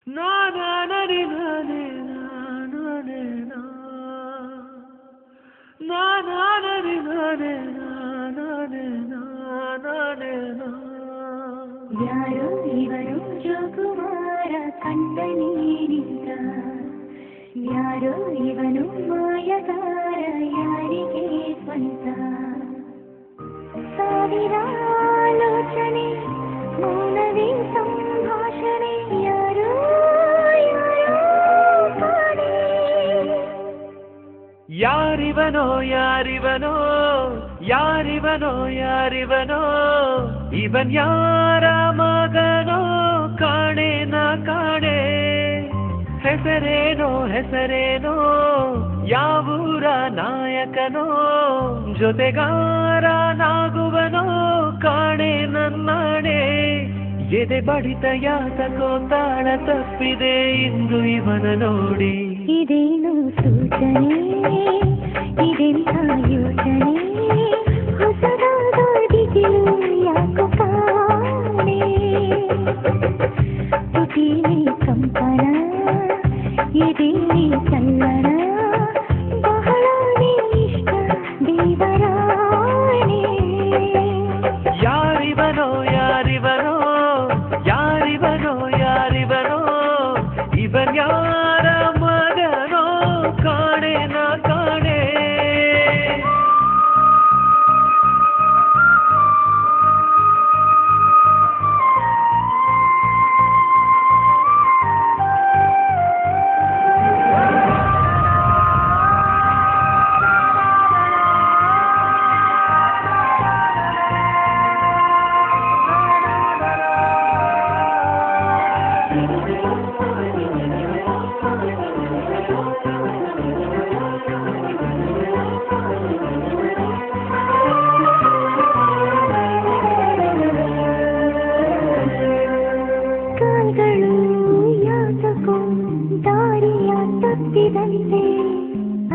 ನಾನೇ ಯಾರೋ ಇವರು ಜೋಕುಮಾರ ಕಂಡ ನೀನಿಂದ, ಯಾರೋ ಇವನು ಮಾಯಗಾರ ಯಾರಿಗೆ ಸ್ವಂತ. ಸಾವಿರ ಆಲೋಚನೆ ಮೌನವೇ ಸಂಭಾಷಣೆ, ಯಾರೋ ಯಾರೋ ಕಾಣೆ. ಯಾರಿವನೋ ಯಾರಿವನೋ ಯಾರಿವನೋ ಯಾರಿವನೋ, ಇವನ್ ಯಾರ ಮಗನೋ ಕಾಣೆ ನಾ ಕಾಣೆ. ಹೆಸರೇನೋ ಹೆಸರೇನೋ ಯಾವೂರ ನಾಯಕನೋ, ಜೊತೆಗಾರನಾಗುವನೋ ಕಾಣೆ ನನ್ನಾಣೆ. ಎದೆ ಬಡಿತ ಯಾತಕೋ ತಾಳ ತಪ್ಪಿದೆ ಇಂದು ಇವನ ನೋಡಿ. ಇದೇನು ಸೂಚನೆ ಇದೆಂಥ ಯೋಚನೆ, ಹೊಸದಾದ ದಿಗಿಲು ಯಾಕೋ ಕಾಣೆ. ತುಟಿಲಿ ಕಂಪನ ಎದೆಲಿ ಚಲ್ಲಣ, ಬಹಳನೇ ಇಷ್ಟ ದೇವರಾಣೆ. ಯಾರಿವನೋ ಯಾರಿವನೋ ಯಾರಿವನೋ ಯಾರಿವನೋ, ಇವನ್ ಯಾರ ಮಗನೋ ಕಾಣೆ ನಾ ಕಾಣೆ.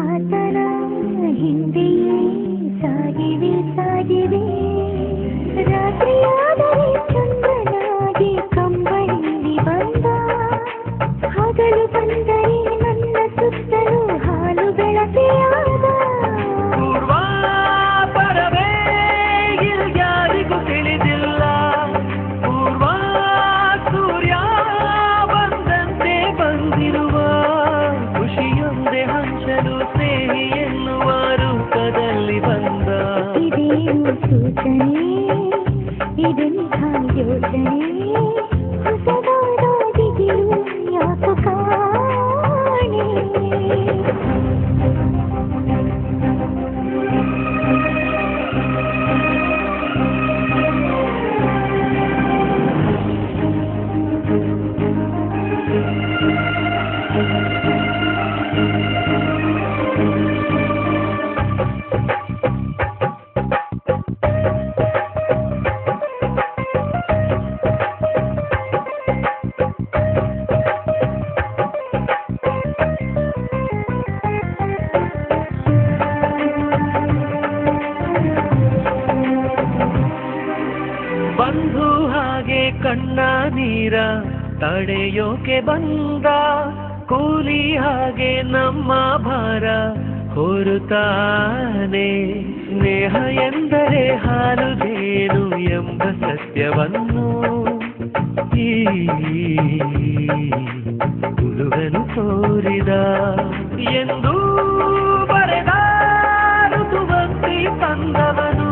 ಆತನ ಹಿಂದೆಯೇ ಸಾಗಿವೆ ಸಾಗಿವೆ, ರಾತ್ರಿಯಾದರೆ ಚಂದನಾಗಿ ಕಂಬಳಿ ಬಂದ, ಹಗಲು ಬಂದರೆ ನನ್ನ ಸುತ್ತಲೂ ಹಾಲು ಬೆಳಕೆಯಾದ. ಪೂರ್ವ ಪರವೇ ಯಾರಿಗೂ ತಿಳಿದಿಲ್ಲ, ಪೂರ್ವ ಸೂರ್ಯ ಬಂದಂತೆ ಬಂದಿರುವ, ಖುಷಿಯೊಂದೇ ಹಂಚಲು ಸ್ನೇಹಿ ಎನ್ನುವ ರೂಪದಲ್ಲಿ ಬಂದ. ಇದೇನು ಸೂಚನೆ ಇದೆಂಥ ಯೋಚನೆ, ಹೊಸದಾದ ದಿಗಿಲು ಯಾಕೋ ಕಾಣೆ. ಬಂಧು ಹಾಗೆ ಕಣ್ಣ ನೀರ ತಡೆಯೋಕೆ ಬಂದ, ಕೂಲಿ ಹಾಗೆ ನಮ್ಮ ಭಾರ ಹೊರುತ್ತಾನೆ. ಸ್ನೇಹ ಎಂದರೆ ಹಾಲು ಜೇನು ಎಂಬ ಸತ್ಯವನ್ನು ಈ ಹುಡುಗನು ತೋರಿದ. ಎಂದು ಬರೆದ ಋತುವಂತಿ ತಂದವನು,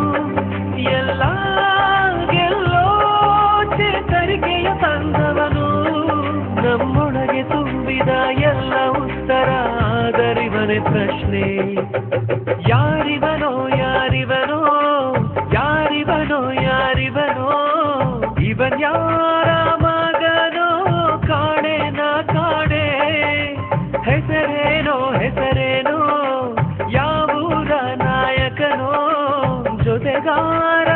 ಎಲ್ಲ ಗೆಲ್ಲೋ ಚೇತರಿಕೆಯ ತಂದವನು. ನಮ್ಮೊಳಗೆ ತುಂಬಿದ ಎಲ್ಲ ಉತ್ತರ ಆದರಿವನೇ ಪ್ರಶ್ನೆ. ಯಾರಿವನೋ ಯಾರಿವನೋ ಯಾರಿವನೋ ಯಾರಿವನೋ, ಇವನ್ ಯಾರ ಮಗನೋ ಕಾಣೆ ನಾ ಕಾಣೆ. ಹೆಸರೇನೋ ಹೆಸರೇನೋ ಯಾವೂರ ನಾಯಕನೋ, ಜೊತೆಗಾರ